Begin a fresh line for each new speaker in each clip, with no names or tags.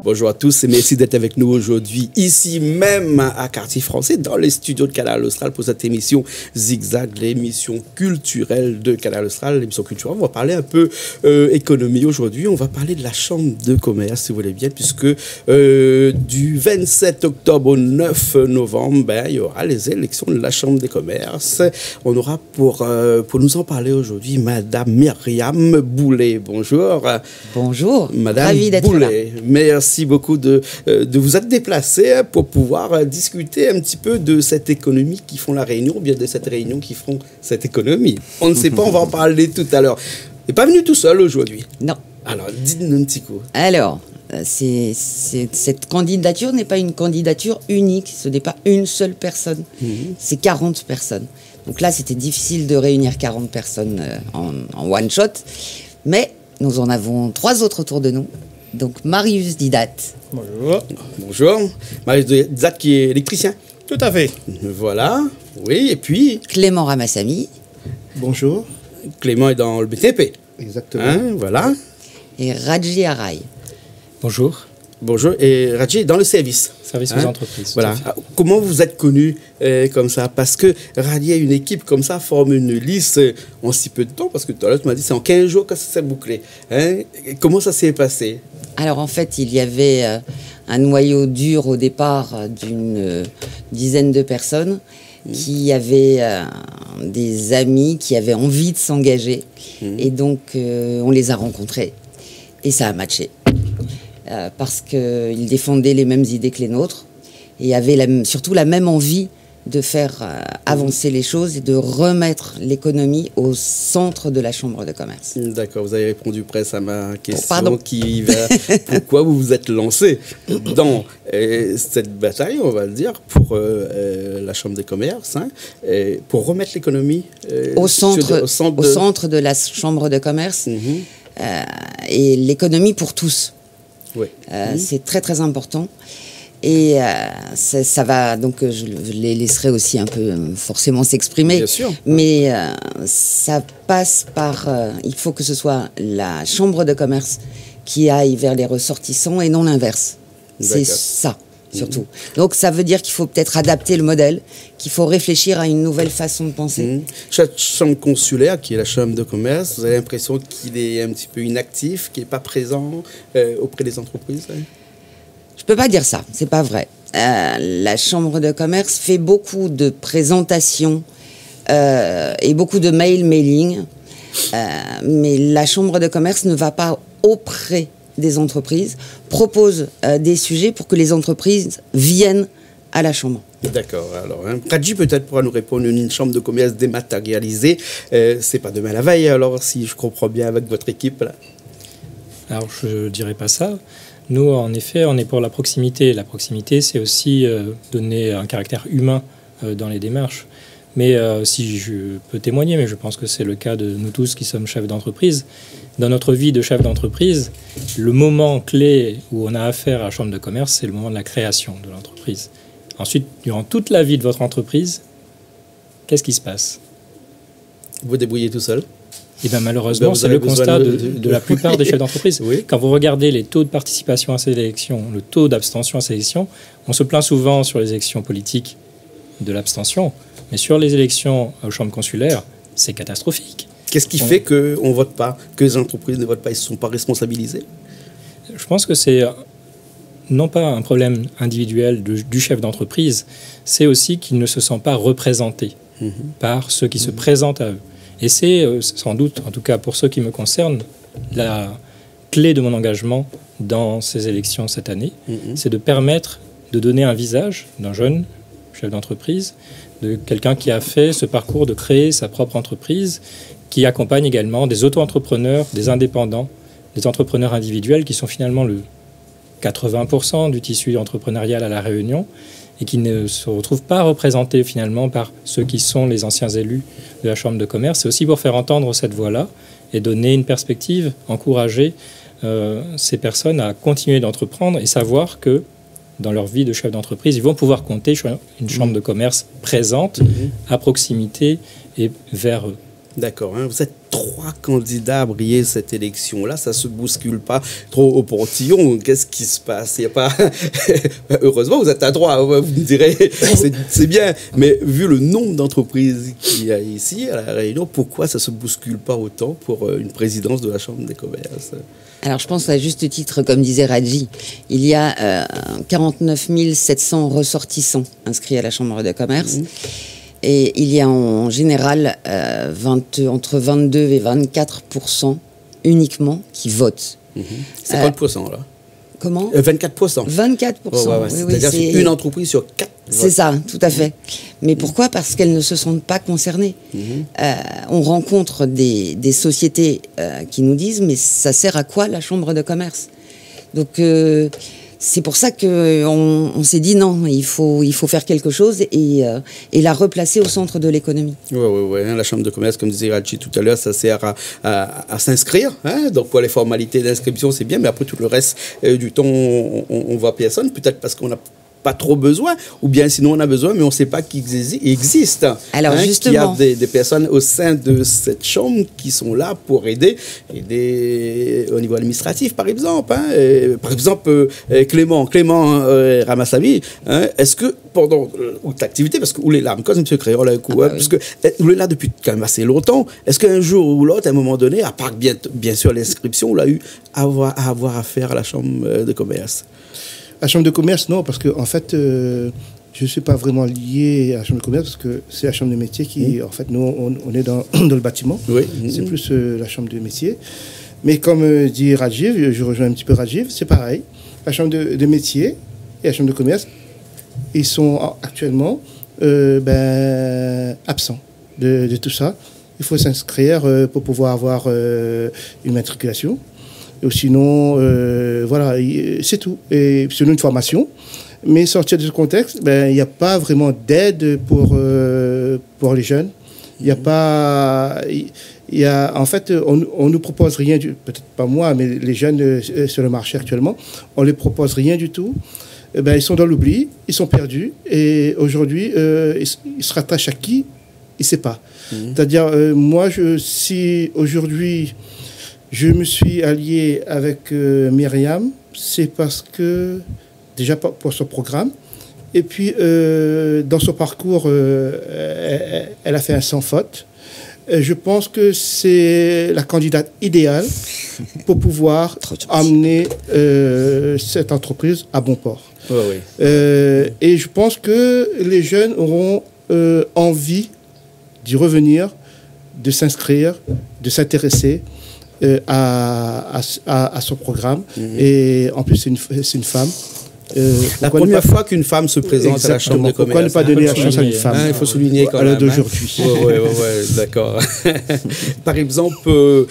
Bonjour à tous et merci d'être avec nous aujourd'hui, ici même à Quartier Français, dans les studios de Canal Austral pour cette émission Zigzag, l'émission culturelle de Canal Austral, l'émission culturelle. On va parler un peu économie aujourd'hui. On va parler de la Chambre de commerce, si vous voulez bien, puisque du 27 octobre au 9 novembre, il y aura les élections de la Chambre des commerces. On aura pour nous en parler aujourd'hui Madame Myriam Boulet. Bonjour.
Bonjour.
Madame
Ravie d'être
Boulet.
là.
Merci beaucoup de vous être déplacé pour pouvoir discuter un petit peu de cette économie qui font la Réunion, ou bien de cette Réunion qui font cette économie. On ne sait pas, on va en parler tout à l'heure. Vous n'êtes pas venu tout seul aujourd'hui?
Non.
Alors, dites-nous un petit coup.
Alors, cette candidature n'est pas une candidature unique. Ce n'est pas une seule personne. C'est 40 personnes. Donc là, c'était difficile de réunir 40 personnes en one shot. Mais nous en avons 3 autres autour de nous. Donc, Marius Didat.
Bonjour.
Bonjour. Marius Didat qui est électricien.
Tout à fait.
Voilà. Oui, et puis...
Clément Ramassamy.
Bonjour.
Clément est dans le BTP.
Exactement.
Voilà.
Et Radji Araï.
Bonjour.
Bonjour. Et Radji est dans le service.
Service aux entreprises.
Voilà. Comment vous êtes connu comme ça? Parce que rallier une équipe comme ça, former une liste en si peu de temps, parce que tout à l'heure tu m'as dit c'est en 15 jours que ça s'est bouclé. Comment ça s'est passé?
Alors en fait, il y avait un noyau dur au départ d'une dizaine de personnes qui avaient des amis qui avaient envie de s'engager. Et donc on les a rencontrés et ça a matché. Parce qu'ils défendaient les mêmes idées que les nôtres et avaient surtout la même envie de faire avancer les choses et de remettre l'économie au centre de la Chambre de commerce.
D'accord, vous avez répondu presque à ma question.
Pardon.
Pourquoi vous vous êtes lancé dans cette bataille, on va le dire, pour la Chambre des commerces, pour remettre l'économie
au centre de la Chambre de commerce et l'économie pour tous.
Oui.
C'est très très important et ça va donc je les laisserai aussi un peu forcément s'exprimer.
Bien sûr.
Mais ça passe par il faut que ce soit la chambre de commerce qui aille vers les ressortissants et non l'inverse. C'est ça surtout. Donc ça veut dire qu'il faut peut-être adapter le modèle, qu'il faut réfléchir à une nouvelle façon de penser.
Cette chambre consulaire, qui est la chambre de commerce, vous avez l'impression qu'il est un petit peu inactif, qu'il n'est pas présent auprès des entreprises?
Je peux pas dire ça, c'est pas vrai. La chambre de commerce fait beaucoup de présentations et beaucoup de mailing, mais la chambre de commerce ne va pas auprès des entreprises, propose des sujets pour que les entreprises viennent à la chambre.
D'accord. Alors, Radji peut-être pourra nous répondre. Une chambre de commerce dématérialisée, c'est pas demain la veille. Alors, si je comprends bien avec votre équipe là.
Alors, je dirais pas ça. Nous, en effet, on est pour la proximité. La proximité, c'est aussi donner un caractère humain dans les démarches. Mais si je peux témoigner, mais je pense que c'est le cas de nous tous qui sommes chefs d'entreprise, dans notre vie de chef d'entreprise, le moment clé où on a affaire à la chambre de commerce, c'est le moment de la création de l'entreprise. Ensuite, durant toute la vie de votre entreprise, qu'est-ce qui se passe?
Vous débrouillez tout seul?
Et bien malheureusement, c'est le constat de la plupart des chefs d'entreprise.
Oui.
Quand vous regardez les taux de participation à ces élections, le taux d'abstention à ces élections, on se plaint souvent sur les élections politiques de l'abstention, mais sur les élections aux chambres consulaires, c'est catastrophique.
Qu'est-ce qui fait qu'on ne vote pas, que les entreprises ne votent pas, ils ne sont pas responsabilisés?
Je pense que c'est non pas un problème individuel du chef d'entreprise, c'est aussi qu'il ne se sent pas représenté par ceux qui se présentent à eux. Et c'est sans doute, en tout cas pour ceux qui me concernent, la clé de mon engagement dans ces élections cette année, c'est de permettre de donner un visage d'un jeune chef d'entreprise, de quelqu'un qui a fait ce parcours de créer sa propre entreprise, qui accompagne également des auto-entrepreneurs, des indépendants, des entrepreneurs individuels qui sont finalement le 80% du tissu entrepreneurial à La Réunion et qui ne se retrouvent pas représentés finalement par ceux qui sont les anciens élus de la Chambre de commerce. C'est aussi pour faire entendre cette voix-là et donner une perspective, encourager ces personnes à continuer d'entreprendre et savoir que dans leur vie de chef d'entreprise, ils vont pouvoir compter sur une chambre de commerce présente, à proximité et vers eux.
D'accord. Hein. Vous êtes 3 candidats à briller cette élection-là. Ça ne se bouscule pas trop au portillon. Qu'est-ce qui se passe? Il y a pas... Heureusement, vous êtes à 3. Vous me direz, c'est bien. Mais vu le nombre d'entreprises qu'il y a ici, à La Réunion, pourquoi ça ne se bouscule pas autant pour une présidence de la Chambre des commerces?
Alors, je pense à juste titre, comme disait Radji, il y a 49 700 ressortissants inscrits à la Chambre de commerce. Et il y a en général entre 22 et 24% uniquement qui votent.
50% là.
Comment
24%.
24%.
Oui, c'est-à-dire c'est une entreprise sur 4.
C'est ça, tout à fait. Mais pourquoi? Parce qu'elles ne se sentent pas concernées. On rencontre des sociétés qui nous disent, mais ça sert à quoi la chambre de commerce? Donc c'est pour ça qu'on s'est dit non, il faut faire quelque chose et la replacer au centre de l'économie.
Oui. La chambre de commerce, comme disait Radji tout à l'heure, ça sert à s'inscrire. Hein? Donc pour les formalités d'inscription, c'est bien, mais après tout le reste du temps, on voit personne. Peut-être parce qu'on n'a pas trop besoin, ou bien sinon on a besoin, mais on ne sait pas qu'il existe.
Alors justement,
qu'il y a des personnes au sein de cette chambre qui sont là pour aider au niveau administratif, par exemple. Par exemple, Clément Ramassami, est-ce que pendant l'activité, parce que vous êtes là, comme M. Créole, parce que vous êtes là depuis quand même assez longtemps, est-ce qu'un jour ou l'autre, à un moment donné, à part bien sûr l'inscription, on a eu à avoir affaire à la chambre de commerce?
La chambre de commerce, non, parce que en fait, je ne suis pas vraiment lié à la chambre de commerce, parce que c'est la chambre de métier qui, en fait, nous, on est dans le bâtiment.
Oui.
C'est plus la chambre de métier. Mais comme dit Rajiv, je rejoins un petit peu Rajiv, c'est pareil. La chambre de métier et la chambre de commerce, ils sont actuellement absents de tout ça. Il faut s'inscrire pour pouvoir avoir une matriculation. Ou sinon, voilà, c'est tout. Et sinon, une formation. Mais sortir de ce contexte, il n'y a pas vraiment d'aide pour les jeunes. Il n'y a pas... en fait, on nous propose rien, peut-être pas moi, mais les jeunes sur le marché actuellement, on ne les propose rien du tout. Ils sont dans l'oubli, ils sont perdus. Et aujourd'hui, ils se rattachent à qui? Il ne sait pas. C'est-à-dire, moi, si aujourd'hui... je me suis allié avec Myriam, c'est parce que, déjà pour son programme, et puis dans son parcours, elle a fait un sans faute. Et je pense que c'est la candidate idéale pour pouvoir amener cette entreprise à bon port. Et je pense que les jeunes auront envie d'y revenir, de s'inscrire, de s'intéresser à son programme. Et en plus, c'est une femme.
La première fois qu'une femme se présente à la Chambre de commerce.
Pourquoi ne pas donner la chance à une femme?
Il faut souligner quand même.
D'aujourd'hui.
Oui, d'accord. Par exemple,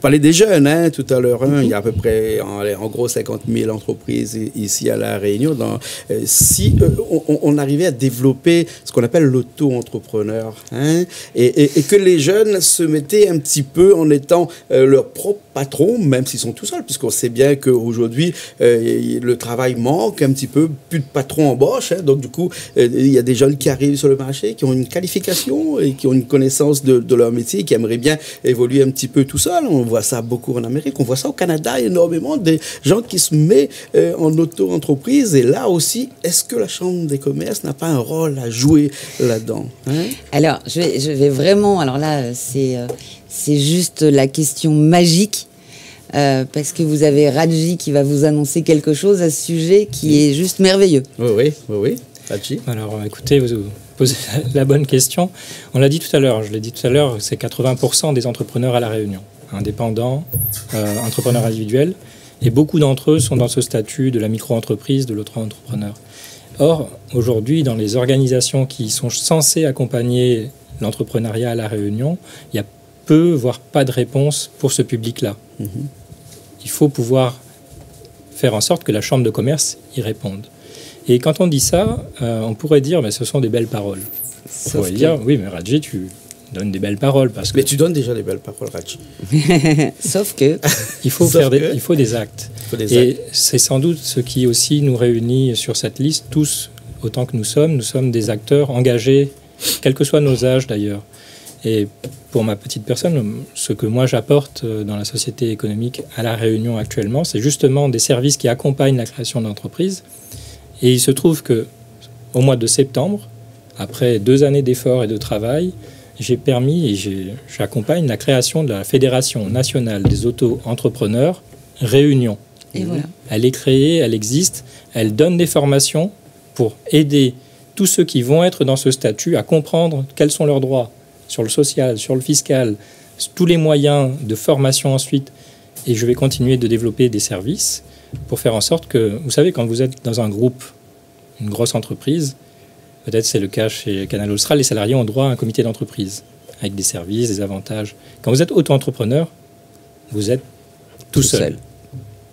parler des jeunes, tout à l'heure, il y a à peu près, en gros, 50 000 entreprises ici à La Réunion. Si on arrivait à développer ce qu'on appelle l'auto-entrepreneur, et que les jeunes se mettaient un petit peu en étant leur propre patron, même s'ils sont tout seuls, puisqu'on sait bien qu'aujourd'hui, le travail manque un petit peu, plus de patrons embauchent, donc du coup, il y a des jeunes qui arrivent sur le marché, qui ont une qualification et qui ont une connaissance de leur métier, qui aimeraient bien évoluer un petit peu tout seul. On voit ça beaucoup en Amérique, on voit ça au Canada, énormément des gens qui se mettent en auto-entreprise. Et là aussi, est-ce que la Chambre des commerces n'a pas un rôle à jouer là-dedans?
Alors, je vais vraiment, alors là, c'est juste la question magique. Parce que vous avez Radji qui va vous annoncer quelque chose à ce sujet qui est juste merveilleux.
Oui. Radji.
Alors, écoutez, vous posez la bonne question. On l'a dit tout à l'heure, je l'ai dit tout à l'heure, c'est 80% des entrepreneurs à La Réunion, indépendants, entrepreneurs individuels, et beaucoup d'entre eux sont dans ce statut de la micro-entreprise, de l'auto-entrepreneur. Or, aujourd'hui, dans les organisations qui sont censées accompagner l'entrepreneuriat à La Réunion, il y a peu, voire pas de réponse pour ce public-là. Il faut pouvoir faire en sorte que la Chambre de commerce y réponde. Et quand on dit ça, on pourrait dire mais ce sont des belles paroles. On pourrait dire oui, mais Radji, tu donnes des belles paroles. Parce que...
Mais tu donnes déjà des belles paroles, Radji.
Sauf que...
il faut des actes. Et c'est sans doute ce qui aussi nous réunit sur cette liste, tous, autant que nous sommes des acteurs engagés, quels que soient nos âges d'ailleurs. Et pour ma petite personne, ce que moi j'apporte dans la société économique à La Réunion actuellement, c'est justement des services qui accompagnent la création d'entreprises. Et il se trouve que au mois de septembre, après 2 années d'efforts et de travail, j'ai permis et j'accompagne la création de la Fédération nationale des auto-entrepreneurs Réunion.
Et voilà.
Elle est créée, elle existe, elle donne des formations pour aider tous ceux qui vont être dans ce statut à comprendre quels sont leurs droits sur le social, sur le fiscal, tous les moyens de formation ensuite. Et je vais continuer de développer des services pour faire en sorte que, vous savez, quand vous êtes dans un groupe, une grosse entreprise, peut-être c'est le cas chez Canal Austral, les salariés ont droit à un comité d'entreprise avec des services, des avantages. Quand vous êtes auto-entrepreneur, vous êtes tout seul.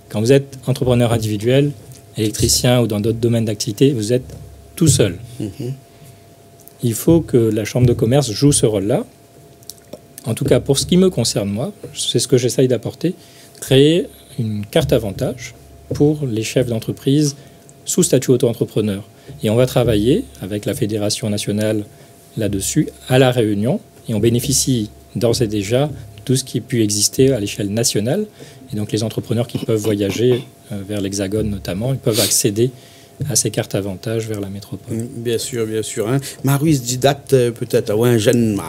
Quand vous êtes entrepreneur individuel, électricien ou dans d'autres domaines d'activité, vous êtes tout seul. Il faut que la Chambre de commerce joue ce rôle-là. En tout cas, pour ce qui me concerne, moi, c'est ce que j'essaye d'apporter, créer une carte avantage pour les chefs d'entreprise sous statut auto-entrepreneur. Et on va travailler avec la Fédération nationale là-dessus à La Réunion. Et on bénéficie d'ores et déjà de tout ce qui a pu exister à l'échelle nationale. Et donc les entrepreneurs qui peuvent voyager vers l'Hexagone notamment, ils peuvent accéder à ces cartes avantages vers la métropole.
Bien sûr, bien sûr. Hein. Marius Didact, peut-être, un jeune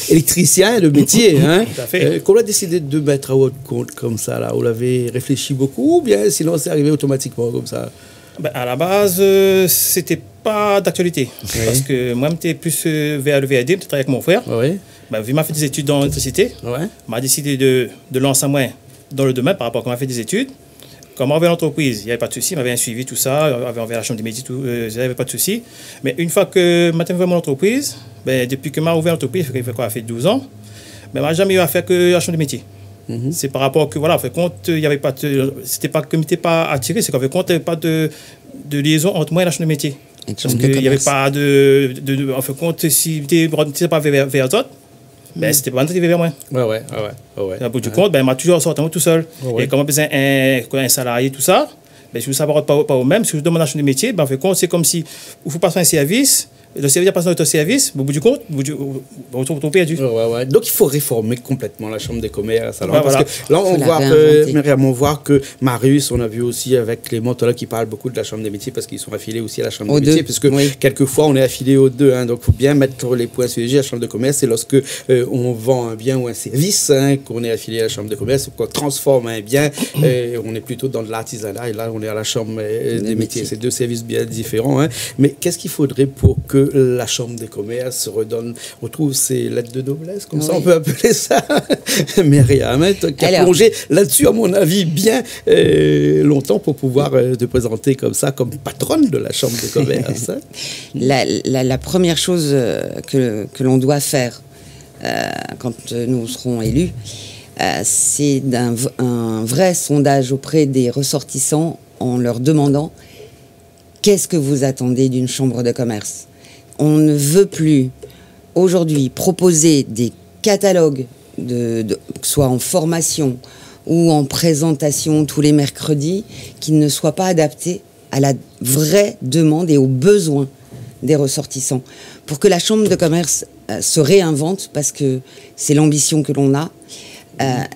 électricien de métier. Hein.
Tout à fait.
Qu'on a décidé de mettre à votre compte comme ça, là, vous l'avez réfléchi beaucoup ou bien sinon c'est arrivé automatiquement comme ça?
Ben, à la base, c'était pas d'actualité.
Oui.
Parce que moi, j'étais plus vers le VAD, je travaillais avec mon frère.
Oui.
Ben, vu m'a fait des études dans l'électricité,
Ouais.
m'a décidé de lancer moi dans le domaine par rapport à comment m'a fait des études. Comme on avait l'entreprise, il n'y avait pas de souci, il m'avait un suivi, tout ça, avait envers la chambre des métiers, tout, il n'y avait pas de souci. Mais une fois que j'ai ouvert mon entreprise, ben, depuis que j'ai ouvert l'entreprise, ça fait 12 ans, mais je n'ai jamais eu à faire que la chambre des métiers. C'est par rapport que, voilà, en fait, compte, il y avait pas c'était pas que je n'étais pas attiré, c'est qu'en fait, compte, il n'y avait pas de liaison entre moi et la chambre des métiers. Parce qu'il n'y avait pas en fait, compte, si tu n'étais pas vers d'autres, ben, c'était pas vers moi.
Ouais.
Au bout du compte, ben, m'a toujours sorti tout seul.
Ouais.
Et comme besoin un salarié, tout ça, ben, si vous ne savez pas au même, si vous demandez à la chambre de métier, ben, en fait, c'est comme si vous passez un service. Le service passe dans votre service, au bout du compte, vous êtes perdu.
Ouais. Donc il faut réformer complètement la Chambre des commerces. Alors, parce
Voilà.
que là, on voit que, Myriam, on voit que Marius, on a vu aussi avec Clément là, qui parle beaucoup de la Chambre des métiers parce qu'ils sont affiliés aussi à la Chambre des métiers. Parce que quelquefois, on est affilié aux deux. Hein, donc il faut bien mettre les points sur les i. La Chambre de commerce, c'est lorsque on vend un bien ou un service qu'on est affilié à la Chambre de commerce, qu'on transforme un bien. On est plutôt dans de l'artisanat et là, on est à la Chambre des métiers. C'est deux services bien différents. Hein. Mais qu'est-ce qu'il faudrait pour que la Chambre des commerces retrouve ses lettres de noblesse, comme ça on peut appeler ça. Myriam, qui a plongé là-dessus, à mon avis, bien longtemps pour pouvoir te présenter comme ça, comme patronne de la Chambre des commerces. Hein.
La première chose que l'on doit faire quand nous serons élus, c'est un vrai sondage auprès des ressortissants en leur demandant qu'est-ce que vous attendez d'une chambre de commerce. On ne veut plus aujourd'hui proposer des catalogues, que ce soit en formation ou en présentation tous les mercredis, qui ne soient pas adaptés à la vraie demande et aux besoins des ressortissants. Pour que la Chambre de commerce se réinvente, parce que c'est l'ambition que l'on a,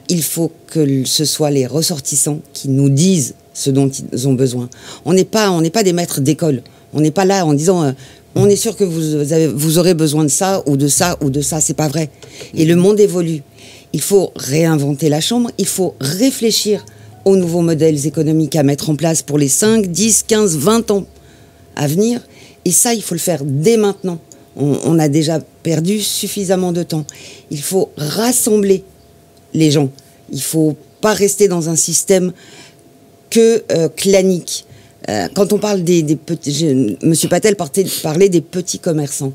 il faut que ce soit les ressortissants qui nous disent ce dont ils ont besoin. On n'est pas des maîtres d'école. On n'est pas là en disant on est sûr que vous aurez besoin de ça ou de ça ou de ça. C'est pas vrai. Et le monde évolue. Il faut réinventer la Chambre. Il faut réfléchir aux nouveaux modèles économiques à mettre en place pour les 5, 10, 15, 20 ans à venir. Et ça, il faut le faire dès maintenant. On a déjà perdu suffisamment de temps. Il faut rassembler les gens. Il ne faut pas rester dans un système clanique. Quand on parle des petits... M. Patel parlait des petits commerçants.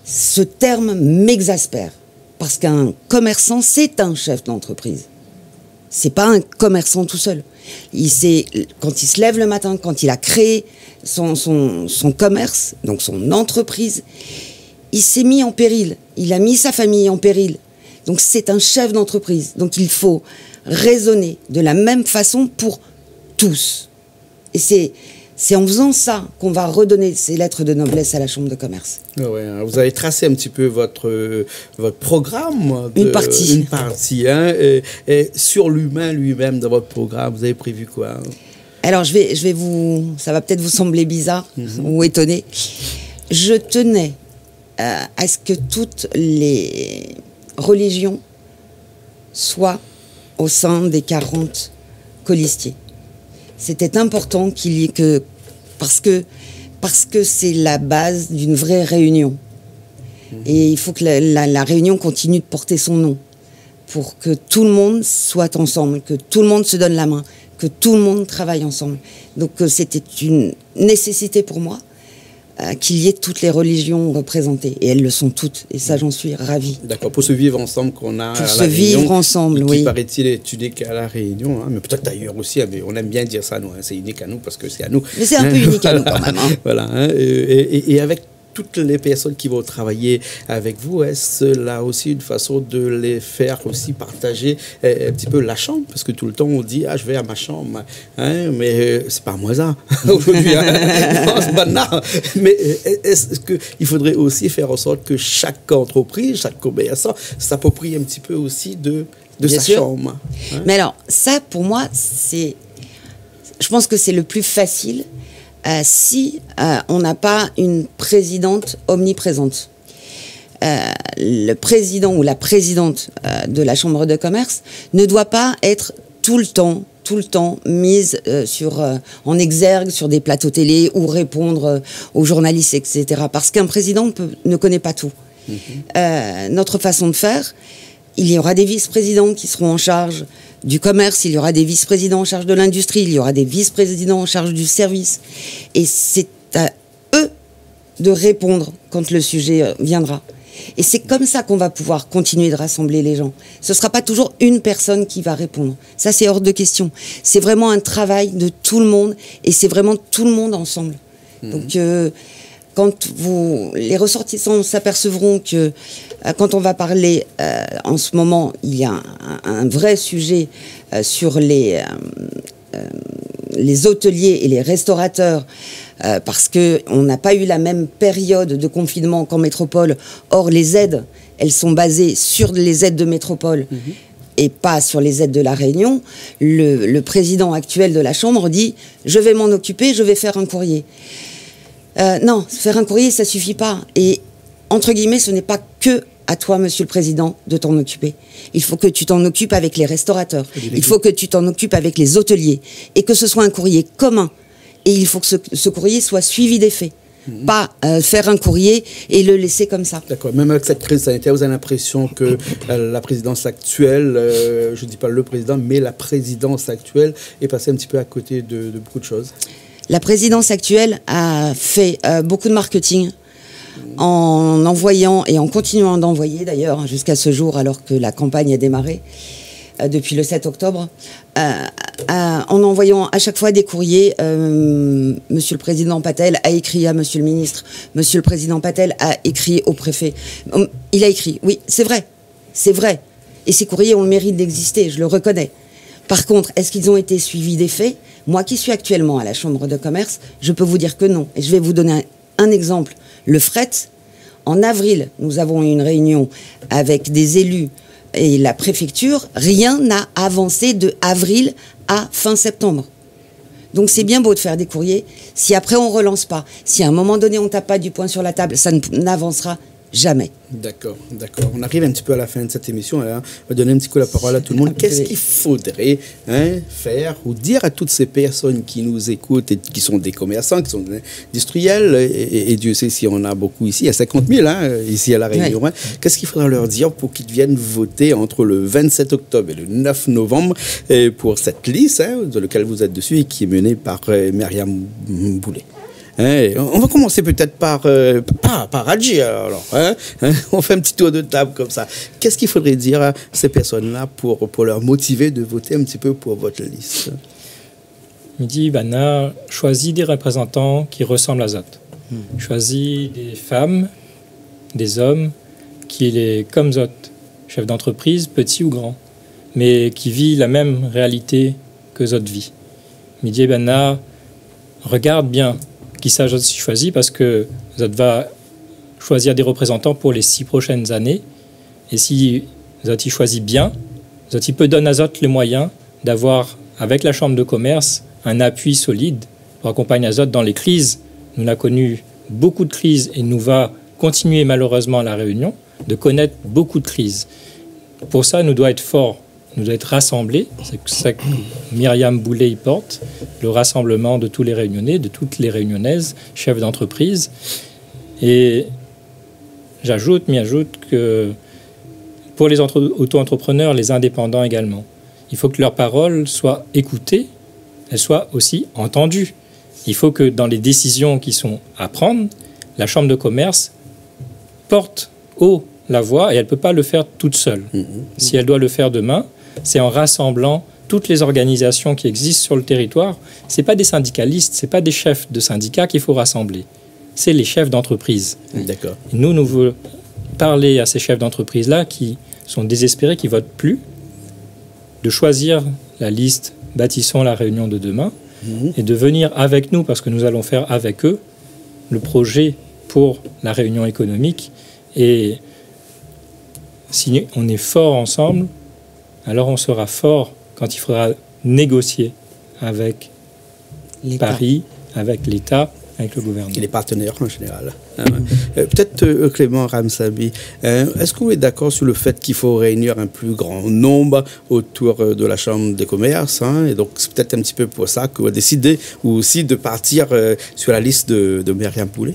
Ce terme m'exaspère. Parce qu'un commerçant, c'est un chef d'entreprise. C'est pas un commerçant tout seul. Quand il se lève le matin, quand il a créé son commerce, donc son entreprise, il s'est mis en péril. Il a mis sa famille en péril. Donc c'est un chef d'entreprise. Donc il faut raisonner de la même façon pour tous. Et C'est en faisant ça qu'on va redonner ces lettres de noblesse à la Chambre de commerce.
Ouais, vous avez tracé un petit peu votre programme.
Une partie.
Une partie. Hein, et sur l'humain lui-même, dans votre programme, vous avez prévu quoi?
Alors, je vais ça va peut-être vous sembler bizarre ou étonné. Je tenais à ce que toutes les religions soient au sein des 40 colistiers. C'était important qu'il y ait que... Parce que c'est la base d'une vraie réunion. Et il faut que la réunion continue de porter son nom pour que tout le monde soit ensemble, que tout le monde se donne la main, que tout le monde travaille ensemble. Donc c'était une nécessité pour moi qu'il y ait toutes les religions représentées. Et elles le sont toutes. Et ça, j'en suis ravie.
D'accord, pour ce vivre ensemble qu'on a
pour
à
se
la
vivre
Réunion,
ensemble,
qui
oui.
paraît-il est unique à la Réunion, hein, mais peut-être ailleurs aussi, hein, mais on aime bien dire ça, nous, hein, c'est unique à nous parce que c'est à nous.
Mais c'est un peu unique à nous quand même. Hein.
Voilà, hein, et avec toutes les personnes qui vont travailler avec vous, est-ce là aussi une façon de les faire aussi partager un petit peu la chambre? Parce que tout le temps on dit, ah, je vais à ma chambre, hein, mais c'est pas moi ça, aujourd'hui. Hein. Non, c'est pas là. Mais est-ce qu'il faudrait aussi faire en sorte que chaque entreprise, chaque commerçant s'approprie un petit peu aussi de sa chambre, hein?
Mais alors, ça, pour moi, je pense que c'est le plus facile si on n'a pas une présidente omniprésente. Le président ou la présidente de la Chambre de commerce ne doit pas être tout le temps mise en exergue sur des plateaux télé ou répondre aux journalistes, etc. Parce qu'un président ne connaît pas tout. Notre façon de faire, il y aura des vice-présidents qui seront en charge du commerce, il y aura des vice-présidents en charge de l'industrie, il y aura des vice-présidents en charge du service. Et c'est à eux de répondre quand le sujet viendra. Et c'est comme ça qu'on va pouvoir continuer de rassembler les gens. Ce ne sera pas toujours une personne qui va répondre. Ça, c'est hors de question. C'est vraiment un travail de tout le monde et c'est vraiment tout le monde ensemble. Donc, quand les ressortissants s'apercevront que quand on va parler en ce moment, il y a un vrai sujet sur les hôteliers et les restaurateurs parce qu'on n'a pas eu la même période de confinement qu'en métropole. Or, les aides, elles sont basées sur les aides de métropole et pas sur les aides de la Réunion. Le président actuel de la Chambre dit « Je vais m'en occuper, je vais faire un courrier ». Non, faire un courrier, ça suffit pas. Et, entre guillemets, ce n'est pas que à toi, Monsieur le Président, de t'en occuper. Il faut que tu t'en occupes avec les restaurateurs. Il faut que tu t'en occupes avec les hôteliers. Et que ce soit un courrier commun. Et il faut que ce courrier soit suivi des faits. Pas faire un courrier et le laisser comme ça.
D'accord. Même avec cette crise sanitaire, vous avez l'impression que la présidence actuelle, je ne dis pas le président, mais la présidence actuelle est passée un petit peu à côté de beaucoup de choses.
La présidence actuelle a fait beaucoup de marketing en envoyant et en continuant d'envoyer d'ailleurs jusqu'à ce jour alors que la campagne a démarré depuis le 7 octobre en envoyant à chaque fois des courriers. Monsieur le Président Patel a écrit à Monsieur le Ministre, Monsieur le Président Patel a écrit au préfet. Il a écrit, oui, c'est vrai. Et ces courriers ont le mérite d'exister, je le reconnais. Par contre, est-ce qu'ils ont été suivis des faits? Moi qui suis actuellement à la Chambre de commerce, je peux vous dire que non. Et je vais vous donner un exemple. Le fret, en avril, nous avons eu une réunion avec des élus et la préfecture. Rien n'a avancé de avril à fin septembre. Donc c'est bien beau de faire des courriers. Si après on ne relance pas, si à un moment donné on ne tape pas du poing sur la table, ça n'avancera jamais.
D'accord. On arrive un petit peu à la fin de cette émission. Hein. On va donner un petit coup la parole à tout le monde. Qu'est-ce qu'il faudrait faire ou dire à toutes ces personnes qui nous écoutent et qui sont des commerçants, qui sont des industriels, et Dieu sait si on a beaucoup ici, il y a 50 000 ici à La Réunion. Hein. Qu'est-ce qu'il faudra leur dire pour qu'ils viennent voter entre le 27 octobre et le 9 novembre pour cette liste de laquelle vous êtes dessus et qui est menée par Myriam Boulet? On va commencer peut-être par Adji, alors. On fait un petit tour de table comme ça. Qu'est-ce qu'il faudrait dire à ces personnes-là pour leur motiver de voter un petit peu pour votre liste?
Midi Bana choisit des représentants qui ressemblent à Zot. Choisit des femmes, des hommes qui est comme Zot, chef d'entreprise, petit ou grand, mais qui vit la même réalité que Zot vit. Midi Bana regarde bien qui ça choisit, parce que ça va choisir des représentants pour les 6 prochaines années. Et si Zoti choisit bien, Zoti peut donner à Zot les moyens d'avoir, avec la Chambre de commerce, un appui solide pour accompagner Azot dans les crises. Nous avons connu beaucoup de crises et nous va continuer malheureusement à La Réunion de connaître beaucoup de crises. Pour ça, nous devons être forts, nous devons être rassemblés. C'est ça que Myriam Boulet y porte, le rassemblement de tous les Réunionnais, de toutes les Réunionnaises, chefs d'entreprise. Et j'ajoute que pour les auto-entrepreneurs, les indépendants également, il faut que leurs paroles soient écoutées, elles soient aussi entendues. Il faut que dans les décisions qui sont à prendre, la Chambre de commerce porte haut la voix, et elle ne peut pas le faire toute seule. Si elle doit le faire demain, c'est en rassemblant toutes les organisations qui existent sur le territoire. Ce n'est pas des syndicalistes, ce n'est pas des chefs de syndicats qu'il faut rassembler. C'est les chefs d'entreprise.
D'accord.
Nous voulons parler à ces chefs d'entreprise-là qui sont désespérés, qui ne votent plus, de choisir la liste « Bâtissons la Réunion de demain » et de venir avec nous, parce que nous allons faire avec eux le projet pour la Réunion économique. Et si on est fort ensemble, alors on sera fort quand il faudra négocier avec Paris, avec l'État, avec le gouvernement.
Et les partenaires en général. Peut-être Clément Ramsabi, est-ce qu'on est d'accord sur le fait qu'il faut réunir un plus grand nombre autour de la Chambre des commerces, et donc c'est peut-être un petit peu pour ça qu'on a décidé aussi de partir sur la liste de Myriam Boulet.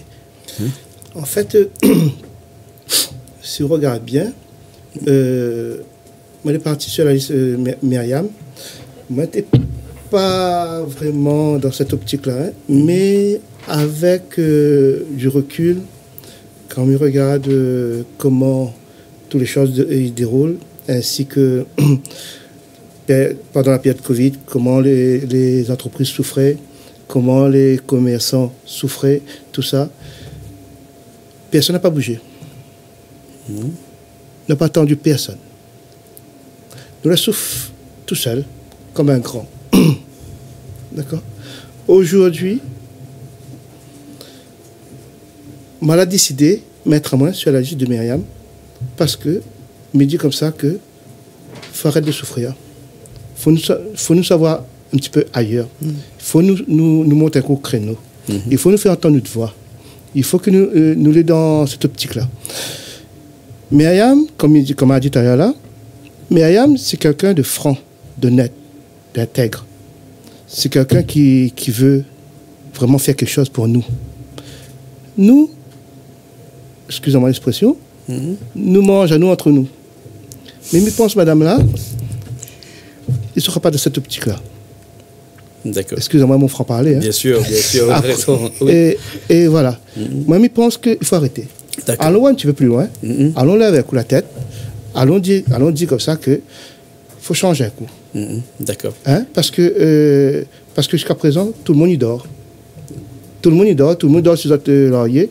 En fait, si on regarde bien, on est parti sur la liste Myriam. Moi, je n'étais pas vraiment dans cette optique-là, mais avec du recul, quand on regarde comment toutes les choses se déroulent, ainsi que pendant la période Covid, comment les entreprises souffraient, comment les commerçants souffraient, tout ça, personne n'a pas bougé. On n'a pas attendu personne. Nous la souffrons tout seul, comme un grand. D'accord? Aujourd'hui, on a décidé de mettre moi sur la liste de Myriam parce que me dit comme ça que faut arrêter de souffrir. Faut nous savoir un petit peu ailleurs. Il faut nous monter un coup au créneau. Il faut nous faire entendre notre voix. Il faut que nous les dans cette optique-là. Myriam, comme on a dit tout à l'heure là, Myriam, c'est quelqu'un de franc, d'honnête, d'intègre. C'est quelqu'un qui veut vraiment faire quelque chose pour nous. Nous, excusez-moi l'expression, nous mangeons à nous entre nous. Mais je pense, madame là, il ne sera pas de cette optique-là.
D'accord.
Excusez-moi mon franc-parler.
Bien sûr, vous avez raison.
Oui. Et voilà. Moi, je pense qu'il faut arrêter. Allons un petit peu plus loin. Allons là avec la tête. Allons dire comme ça qu'il faut changer un coup.
D'accord.
Parce que jusqu'à présent, tout le monde y dort. Tout le monde dort sur notre laurier.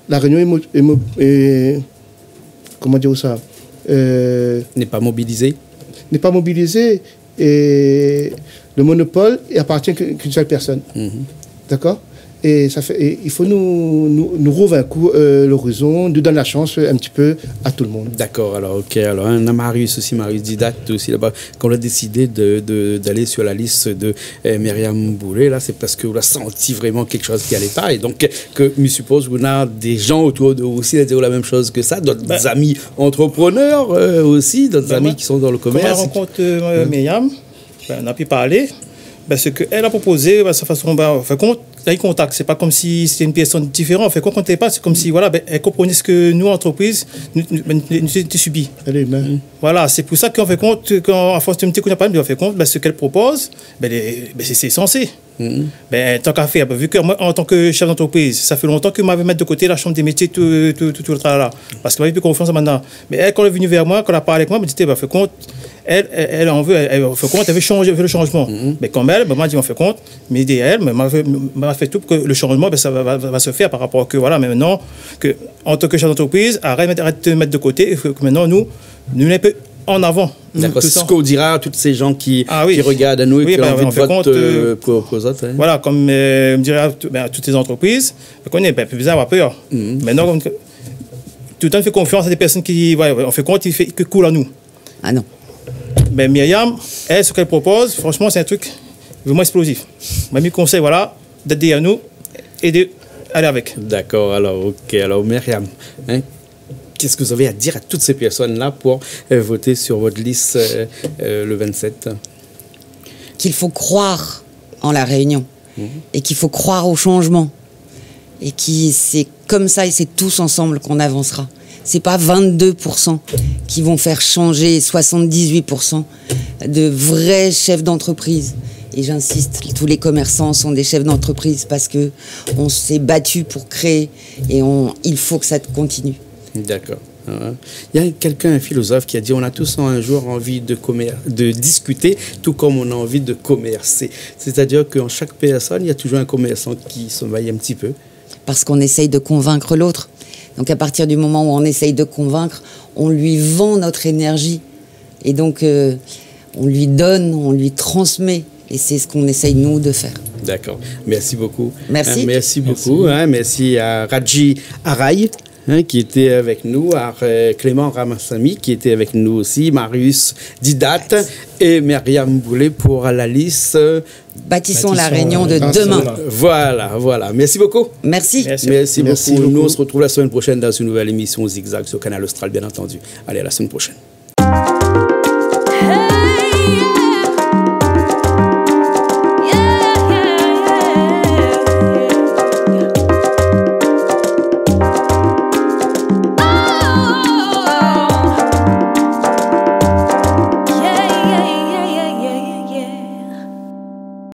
La Réunion est comment dire ça
N'est pas mobilisé.
N'est pas mobilisé, et le monopole appartient qu'une seule personne. D'accord? Et ça fait, et il faut nous rouvrir un coup l'horizon, nous donner la chance un petit peu à tout le monde.
D'accord, alors ok. Alors on a Marius Didacte aussi là-bas. Quand on a décidé d'aller sur la liste de Myriam Boulet, là, c'est parce que on a senti vraiment quelque chose qui n'allait pas. Et donc, que je suppose qu'on a des gens autour de vous aussi qui ont la même chose que ça, d'autres amis entrepreneurs aussi, d'autres amis qui sont dans le commerce.
Quand on rencontre Myriam, on a pu parler. Ce qu'elle a proposé, sa façon, compte, là, il contacte. C'est pas comme si c'était une personne différente. Quand on ne comptait pas, c'est comme si elle comprenait ce que nous, entreprises, nous étions subis.
Elle est humaine.
Voilà, c'est pour ça qu'on fait compte, à force de me dire qu'on n'a pas, on fait compte, ce qu'elle propose, c'est censé. Tant qu'à faire, vu que moi, en tant que chef d'entreprise, ça fait longtemps que je m'avais mis de côté la chambre des métiers, tout le travail là. Parce qu'elle m'avait plus confiance maintenant. Mais elle, quand elle est venue vers moi, quand elle a parlé avec moi, elle me dit, fait compte, elle en veut, elle fait compte, elle veut le changement. Mais comme elle, m'a dit, on fait compte, mais elle m'a fait tout pour que le changement, ça va se faire par rapport à que, voilà, mais maintenant, en tant que chef d'entreprise, arrête de mettre de côté, et que maintenant, nous en avant.
D'accord,
tout
c'est ce
le temps.
qu'on dira à tous ces gens qui
Oui.
regardent à nous et
Oui,
qui ont envie
on
de
fait
voter
compte,
pour les autres. Hein.
Voilà, comme me dirait à toutes les entreprises, on est plus besoin d'avoir peur. Maintenant, tout le temps, on fait confiance à des personnes qui, on fait compte, qui coulent à nous.
Ah non.
Mais Myriam, elle, ce qu'elle propose, franchement, c'est un truc vraiment explosif. M'a mis conseil, voilà, d'être derrière nous et d'aller avec.
D'accord, alors, ok. Alors, Myriam, hein, qu'est-ce que vous avez à dire à toutes ces personnes-là pour voter sur votre liste le 27?
Qu'il faut croire en la Réunion et qu'il faut croire au changement. Et c'est comme ça et c'est tous ensemble qu'on avancera. C'est pas 22% qui vont faire changer 78% de vrais chefs d'entreprise. Et j'insiste, tous les commerçants sont des chefs d'entreprise parce que on s'est battu pour créer et il faut que ça continue.
D'accord. Il y a quelqu'un, un philosophe, qui a dit on a tous un jour envie de discuter, tout comme on a envie de commercer. C'est-à-dire qu'en chaque personne, il y a toujours un commerçant qui sommeille un petit peu.
Parce qu'on essaye de convaincre l'autre. Donc à partir du moment où on essaye de convaincre, on lui vend notre énergie. Et donc on lui donne, on lui transmet. Et c'est ce qu'on essaye, nous, de faire.
D'accord. Merci beaucoup.
Merci.
Merci beaucoup. Merci à Radji Araï, qui était avec nous, à Clément Ramassami, qui était avec nous aussi, Marius Didat et Myriam Boulet pour la liste.
Bâtissons la Réunion de demain.
Voilà. Merci beaucoup.
Merci.
Merci beaucoup. Nous, on se retrouve la semaine prochaine dans une nouvelle émission Zigzag sur Canal Austral, bien entendu. Allez, à la semaine prochaine.